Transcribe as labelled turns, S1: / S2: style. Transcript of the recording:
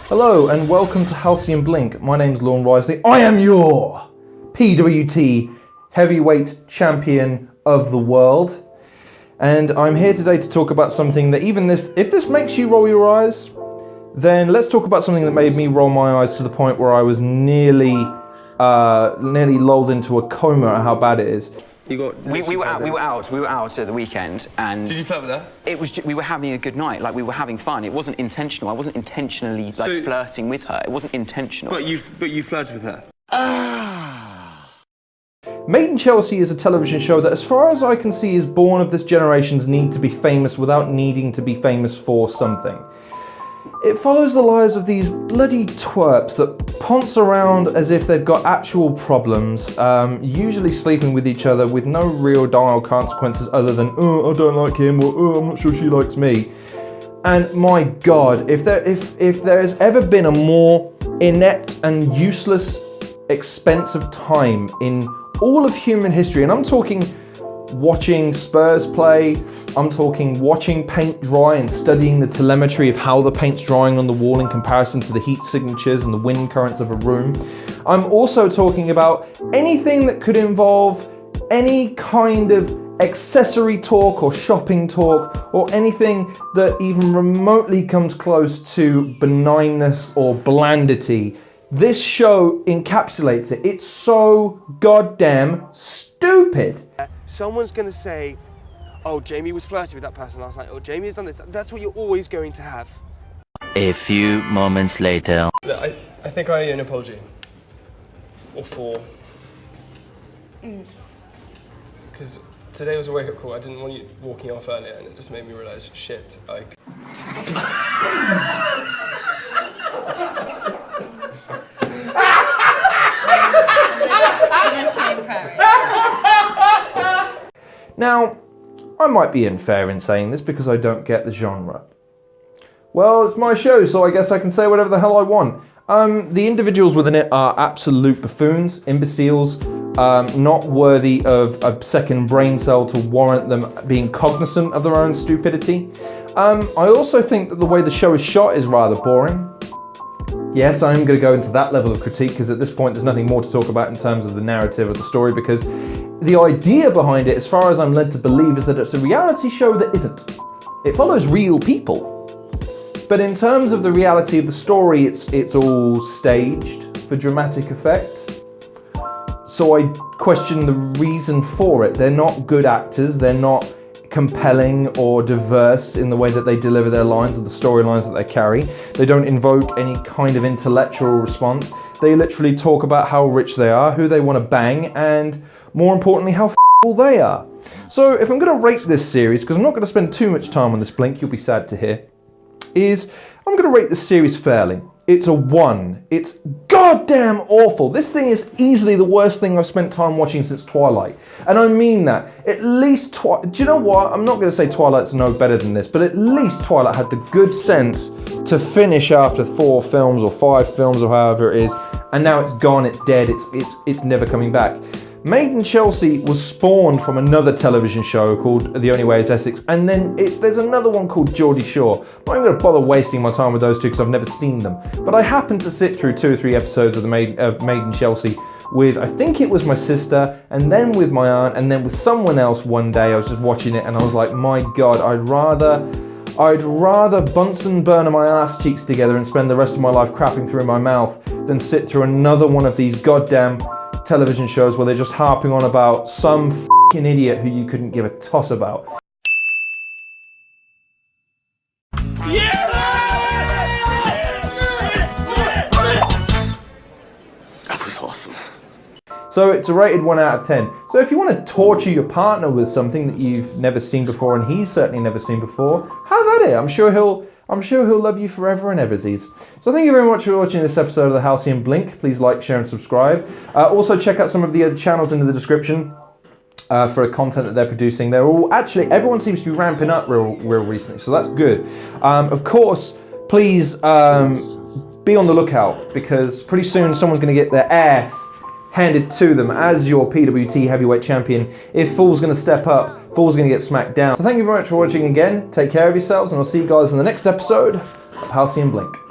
S1: Hello and welcome to Halcyon Blink. My name's Lorne Risley. I am your PWT heavyweight champion of the world. And I'm here today to talk about something that even if this makes you roll your eyes, then let's talk about something that made me roll my eyes to the point where I was nearly lulled into a coma at how bad it is.
S2: We were out at the weekend, and
S3: did you flirt with her?
S2: It was we were having a good night, like we were having fun. It wasn't intentional. I wasn't intentionally flirting with her. It wasn't intentional.
S3: But you flirted with her.
S1: Made in Chelsea is a television show that, as far as I can see, is born of this generation's need to be famous without needing to be famous for something. It follows the lives of these bloody twerps that ponce around as if they've got actual problems, usually sleeping with each other with no real dire consequences other than, oh, I don't like him, or oh, I'm not sure she likes me. And my God, if there's ever been a more inept and useless expense of time in all of human history, and I'm talking watching Spurs play, I'm talking watching paint dry and studying the telemetry of how the paint's drying on the wall in comparison to the heat signatures and the wind currents of a room. I'm also talking about anything that could involve any kind of accessory talk or shopping talk or anything that even remotely comes close to benignness or blandity. This show encapsulates it. It's so goddamn stupid.
S4: Someone's going to say, oh, Jamie was flirting with that person last night, or Jamie has done this. That's what you're always going to have.
S5: A few moments later.
S3: I think I owe you an apology. Or four. Because today was a wake-up call. I didn't want you walking off earlier, and it just made me realise, shit, like...
S1: Now, I might be unfair in saying this because I don't get the genre. Well, it's my show, so I guess I can say whatever the hell I want. The individuals within it are absolute buffoons, imbeciles, not worthy of a second brain cell to warrant them being cognizant of their own stupidity. I also think that the way the show is shot is rather boring. Yes, I'm going to go into that level of critique because at this point there's nothing more to talk about in terms of the narrative of the story, because the idea behind it, as far as I'm led to believe, is that it's a reality show that isn't. It follows real people. But in terms of the reality of the story, it's all staged for dramatic effect. So I question the reason for it. They're not good actors, they're not compelling or diverse in the way that they deliver their lines or the storylines that they carry. They don't invoke any kind of intellectual response. They literally talk about how rich they are, who they want to bang, and more importantly, how f***able they are. So if I'm going to rate this series, because I'm not going to spend too much time on this, Blink, you'll be sad to hear, is I'm going to rate this series fairly. It's a 1. It's goddamn awful. This thing is easily the worst thing I've spent time watching since Twilight. And I mean that. At least, do you know what? I'm not going to say Twilight's no better than this, but at least Twilight had the good sense to finish after 4 films or 5 films or however it is, and now it's gone, it's dead, it's never coming back. Made in Chelsea was spawned from another television show called The Only Way is Essex, and then there's another one called Geordie Shore. I'm not going to bother wasting my time with those two because I've never seen them. But I happened to sit through 2 or 3 episodes of Made in Chelsea with, I think it was my sister, and then with my aunt, and then with someone else one day. I was just watching it and I was like, my God, I'd rather Bunsen burner my ass cheeks together and spend the rest of my life crapping through my mouth than sit through another one of these goddamn television shows where they're just harping on about some f***ing idiot who you couldn't give a toss about.
S4: That was awesome.
S1: So it's a rated 1 out of 10. So if you want to torture your partner with something that you've never seen before, and he's certainly never seen before, have at it. I'm sure he'll love you forever and eversies. So thank you very much for watching this episode of the Halcyon Blink. Please like, share and subscribe. Also check out some of the other channels in the description. for content that they're producing. They're all actually, everyone seems to be ramping up real recently, so that's good. Of course, please be on the lookout, because pretty soon someone's going to get their ass handed to them as your PWT heavyweight champion. If Fool's going to step up, Fool's going to get smacked down. So thank you very much for watching again. Take care of yourselves, and I'll see you guys in the next episode of Halcyon Blink.